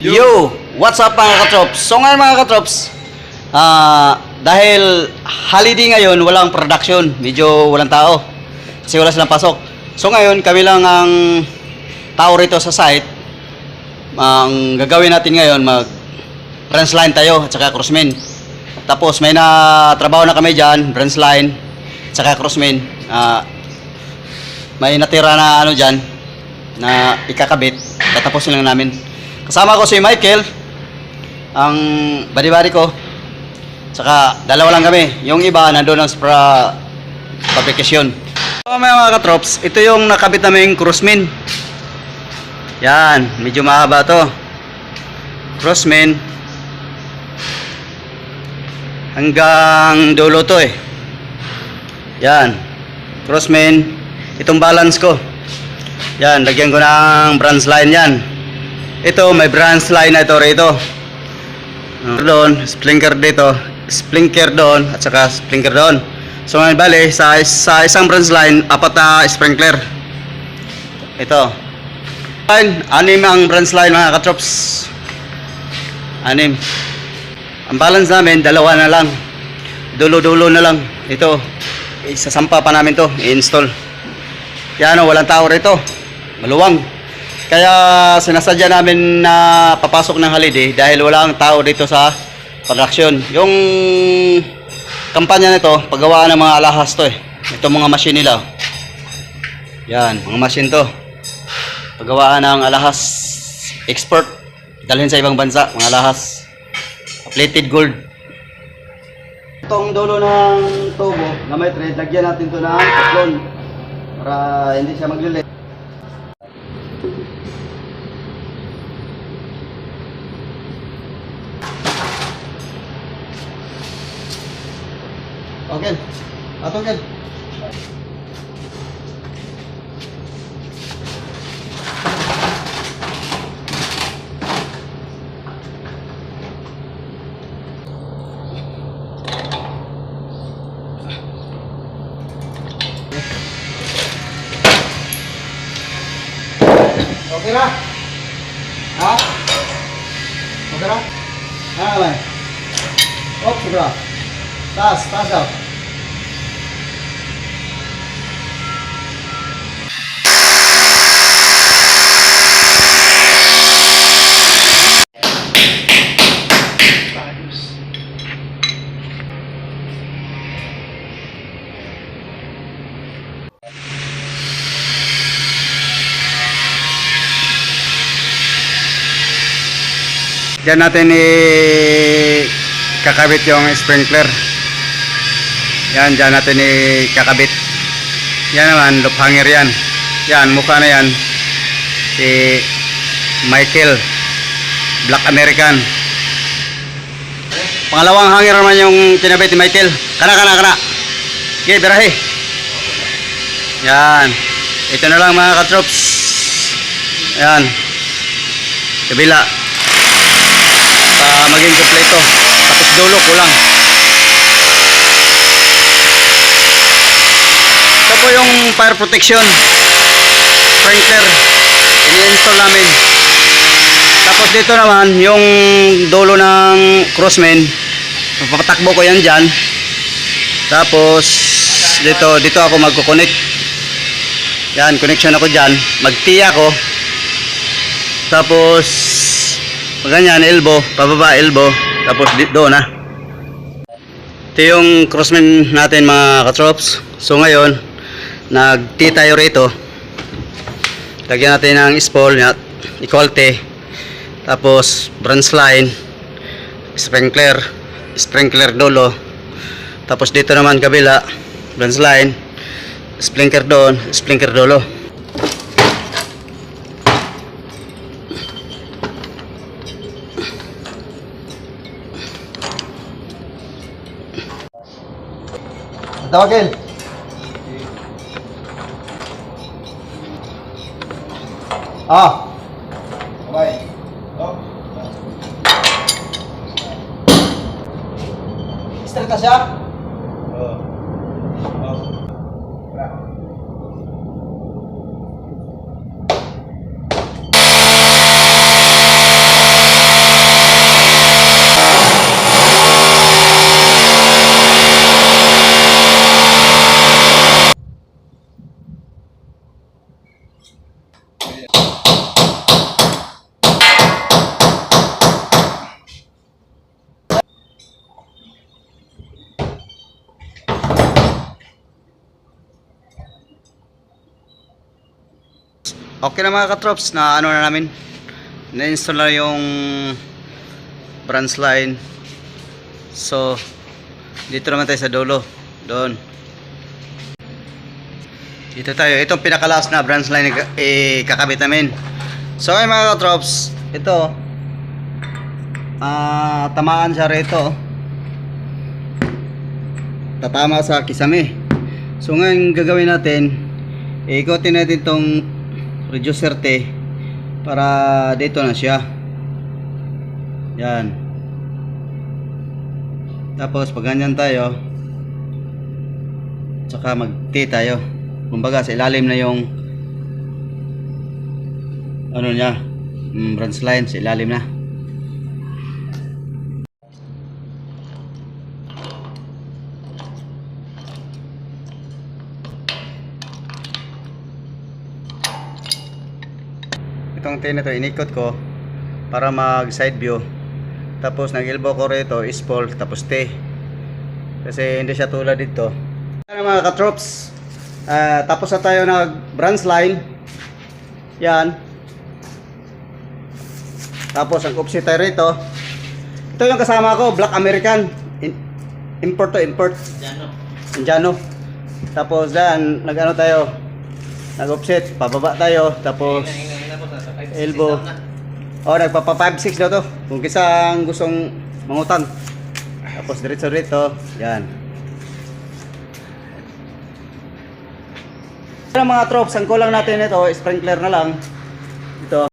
Yo! What's up mga katrops? So ngayon mga katrops, dahil holiday ngayon, walang production, medyo walang tao kasi wala silang pasok. So ngayon, kami lang ang tao rito sa site. Ang gagawin natin ngayon, mag branch line tayo at saka crossman. Tapos may trabaho na kami dyan, branch line at saka crossman. May natira na ano dyan na ikakabit, tatapusin lang namin. Kasama ko si Michael, ang body-body ko. Saka dalawa lang kami. Yung iba nandoon lang sa fabrication. So mga katrops, ito yung nakabit naming crossman. Yan, medyo mahaba to. Crossman. Hanggang dulo to eh. Yan. Crossman. Itong balance ko. Yan, lagyan ko ng branch line yan. Ito, may branch line na ito rito. Doon, sprinkler dito, sprinkler doon, at saka sprinkler doon. So, ngayon bali, sa isang branch line, 4 na sprinkler. Ito. Anim ang branch line mga katrops. 6. Ang balance namin, 2 na lang. Dulo-dulo na lang. Ito, isasampa pa namin to, i-install. Kaya ano, walang tao rito. Maluwang. Kaya sinasadya namin na papasok ng holiday dahil walang tao dito sa production. Yung kampanya nito, paggawaan ng mga alahas to eh. Ito mga machine nila. Yan, mga machine to. Paggawaan ng alahas export. Dalhin sa ibang bansa, mga alahas. Plated gold. Itong dulo ng tubo na may thread, lagyan natin to ng teflon para hindi siya maglilit. Okay. Atong kan. Okay na? Ha? Okay na? Ah, man. Oh, sobra. Taas daw. Diyan natin kakabit yung sprinkler. Yan, diyan natin kakabit. Yan naman, loop hanger yan. Yan, mukha na yan. Si Michael, Black American. Pangalawang hanger naman yung kinabit ni Michael. Kana. Okay, birahe. Yan. Ito na lang mga katrops. Yan. Kabila. Maging kompleto. Tapos dulo kulang. Ito po yung fire protection sprinkler, ini-install namin. Tapos dito naman yung dulo ng crossman, papatakbo ko yan dyan. Tapos dito ako magko-connect. Yan, connection ako dyan, magtiya ko. Tapos ganyan, elbow, pababa elbow, tapos doon na. Ito yung crossman natin mga katrops. So ngayon, nag-T tayo rito. Lagyan natin ng spool, equality, tapos branch line, sprinkler dulo. Tapos dito naman kabila, branch line, sprinkler doon, sprinkler dulo. Tawagin. Bye. Start na siya? Okay na mga katrops, na ano na namin, na-install na yung branch line. So dito naman tayo sa dulo, doon. Dito tayo, itong pinakalas na branch line kakabit namin. So ay mga katrops, ito tamaan siya rito, tatama sa kisame. So ngayon gagawin natin, ikotin natin tong reducer T para dito na siya. Yan. Tapos pag ganyan tayo, tsaka mag T tayo. Kumbaga sa ilalim na yung ano niya, branch line sa ilalim na. Itong T na to inikot ko para mag side view, tapos nag elbow ko rito is pull, tapos T, kasi hindi siya tulad dito. Ano mga katrops, tapos na tayo nag branch line. Yan. Tapos ang offset tayo rito. Ito yung kasama ko, Black American, import to import, Indiano. Tapos dyan nag ano tayo, nag offset, pababa tayo, tapos elbow. Nagpapa 5-6 na to kung kisang gustong mangutang. Tapos diretso dito. Yan. Mga trops, ang kulang natin ito, sprinkler na lang. Ito.